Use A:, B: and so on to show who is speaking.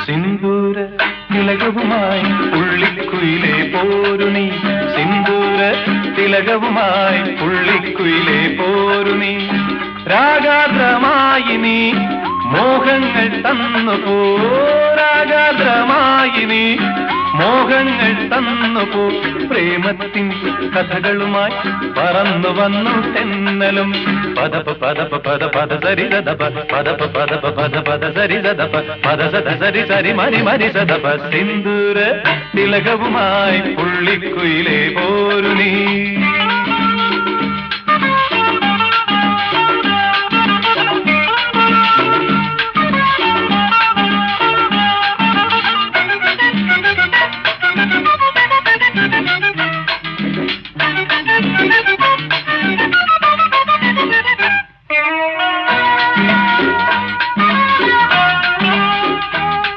A: സിന്ദൂര തിലകവുമായി പുള്ളിക്കുയിലേ പോരു നീ സിന്ദൂര തിലകവുമായി പുള്ളിക്കുയിലേ പോരു നീ രാഗാദ്രമായി നീ മോഹങ്ങൾ തന്നു പോ രാഗാദ്രമായി നീ മോഹങ്ങൾ തന്നു പോ പ്രേമത്തിൻ കഥകളുമായി പറന്നു വന്നു തെന്നലും പദപ പദപ പദ പദ സരി സദപ പദപ പദപ പദ പദ സരി സദപ പദ സദ സരി സരി മരി മരി സദപ സിന്ദൂര തിലകവുമായി പുള്ളിക്കുയിലേ പോരു നീ